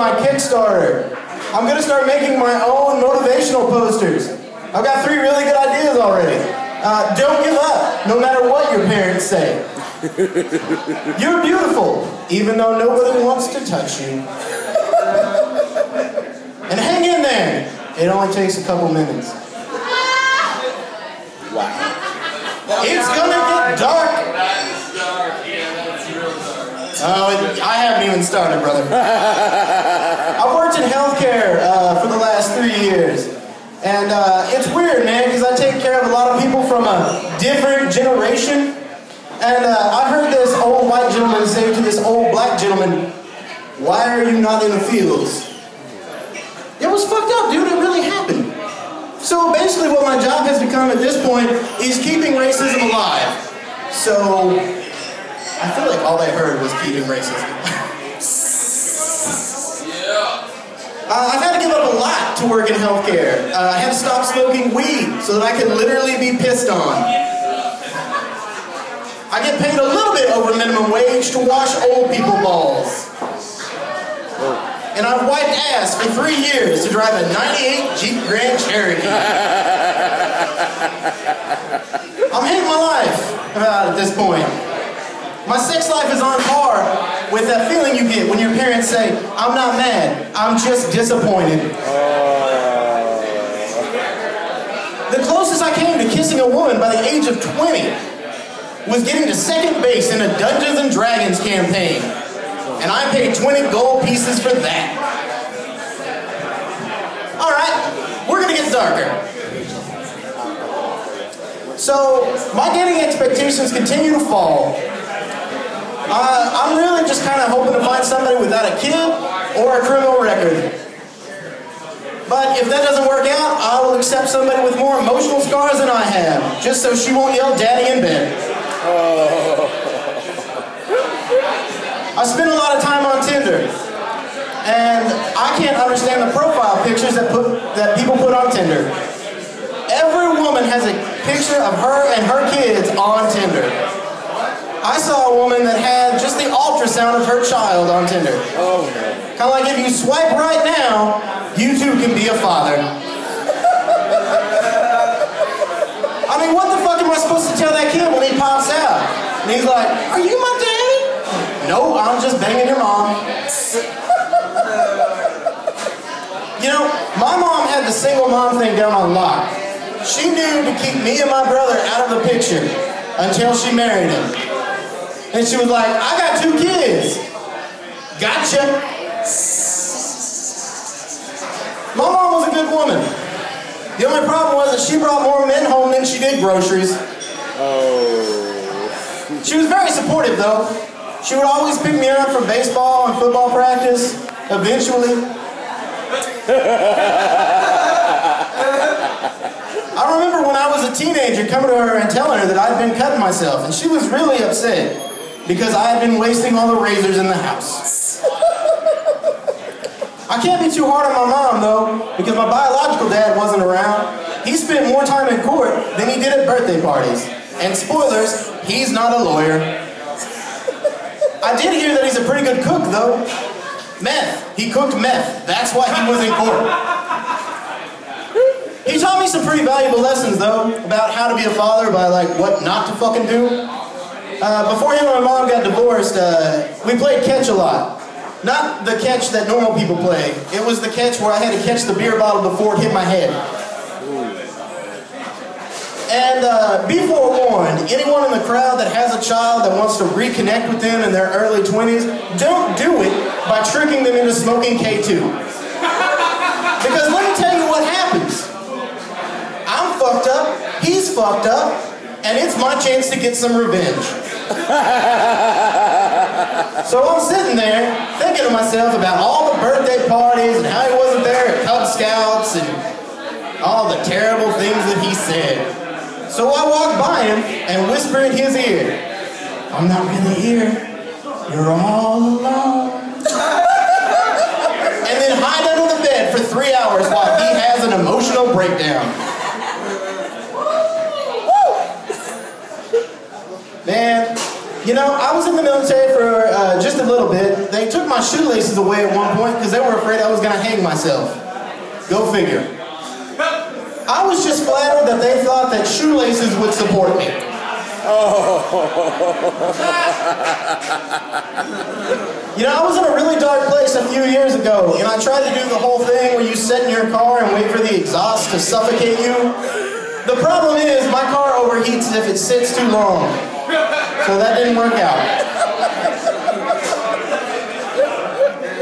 my Kickstarter. I'm gonna start making my own motivational posters. I've got 3 really good ideas already. Don't give up, no matter what your parents say. You're beautiful, even though nobody wants to touch you. And hang in there. It only takes a couple minutes. Wow. It's gonna get dark. Oh, I haven't even started, brother. I've worked in healthcare for the last 3 years. And it's weird, man, because I take care of a lot of people from a different generation. And I heard this old white gentleman say to this old black gentleman, "Why are you not in the fields?" It was fucked up, dude. It really happened. So basically what my job has become at this point is keeping racism alive. So I feel like all they heard was keeping racism. I've had to give up a lot to work in healthcare. I had to stop smoking weed so that I could literally be pissed on. I get paid a little bit over minimum wage to wash old people balls. And I've wiped ass for 3 years to drive a '98 Jeep Grand Cherokee. I'm hating my life at this point. My sex life is on par with that feeling you get when your parents say, "I'm not mad, I'm just disappointed." The closest I came to kissing a woman by the age of 20 was getting to second base in a Dungeons and Dragons campaign. And I paid 20 gold pieces for that. Alright, we're gonna get darker. So, my dating expectations continue to fall. I'm really just kind of hoping to find somebody without a kid or a criminal record. But if that doesn't work out, I will accept somebody with more emotional scars than I have, just so she won't yell "daddy" in bed. I spend a lot of time on Tinder, and I can't understand the profile pictures that people put on Tinder. Every woman has a picture of her and her kids on Tinder. I saw a woman that had just the ultrasound of her child on Tinder. Oh, no. Kind of like if you swipe right now, you too can be a father. I mean, what the fuck am I supposed to tell that kid when he pops out? And he's like, "Are you my daddy?" "No, I'm just banging your mom." You know, my mom had the single mom thing down on lock. She knew to keep me and my brother out of the picture until she married him. And she was like, "I got 2 kids. Gotcha." My mom was a good woman. The only problem was that she brought more men home than she did groceries. She was very supportive, though. She would always pick me up from baseball and football practice, eventually. I remember when I was a teenager coming to her and telling her that I'd been cutting myself, and she was really upset because I had been wasting all the razors in the house. I can't be too hard on my mom, though, because my biological dad wasn't around. He spent more time in court than he did at birthday parties. And spoilers, he's not a lawyer. I did hear that he's a pretty good cook, though. Meth. He cooked meth. That's why he was in court. He taught me some pretty valuable lessons, though, about how to be a father by, like, what not to fucking do. Before him and my mom got divorced, we played catch a lot. Not the catch that normal people play. It was the catch where I had to catch the beer bottle before it hit my head. And be forewarned, anyone in the crowd that has a child that wants to reconnect with them in their early 20s, don't do it by tricking them into smoking K2. Because let me tell you what happens. I'm fucked up, he's fucked up, and it's my chance to get some revenge. So I'm sitting there thinking to myself about all the birthday parties and how he wasn't there at Cub Scouts and all the terrible things that he said. So I walk by him and whisper in his ear, "I'm not really here. You're all alone." And then hide under the bed for 3 hours while he has an emotional breakdown. Man, you know, I was in the military for just a little bit, they took my shoelaces away at one point because they were afraid I was going to hang myself. Go figure. I was just flattered that they thought that shoelaces would support me. Oh. You know, I was in a really dark place a few years ago, and I tried to do the whole thing where you sit in your car and wait for the exhaust to suffocate you. The problem is, my car overheats if it sits too long. So that didn't work out.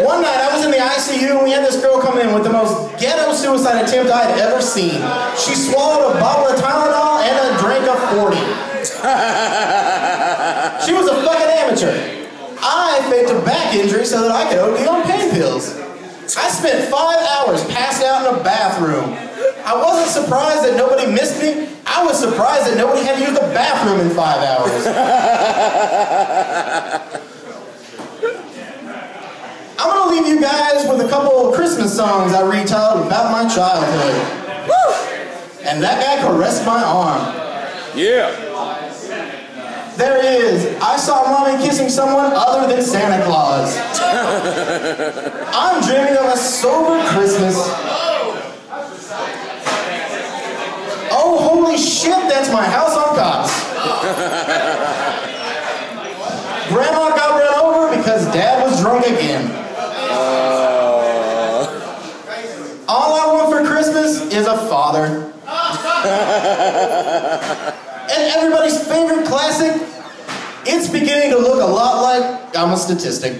One night, I was in the ICU, and we had this girl come in with the most ghetto suicide attempt I had ever seen. She swallowed a bottle of Tylenol and a drink of 40. She was a fucking amateur. I faked a back injury so that I could OD on pain pills. I spent 5 hours passed out in a bathroom. I wasn't surprised that nobody missed me. I was surprised that nobody had to use the bathroom in 5 hours. I'm going to leave you guys with a couple of Christmas songs I retold about my childhood. Woo! And that guy caressed my arm. Yeah. There he is. I saw Mommy kissing someone other than Santa Claus. I'm dreaming of a sober Christmas. Oh, holy shit, that's my house on cops. Grandma got run over because Dad was drunk again. All I want for Christmas is a father. And everybody's favorite classic, it's beginning to look a lot like I'm a statistic.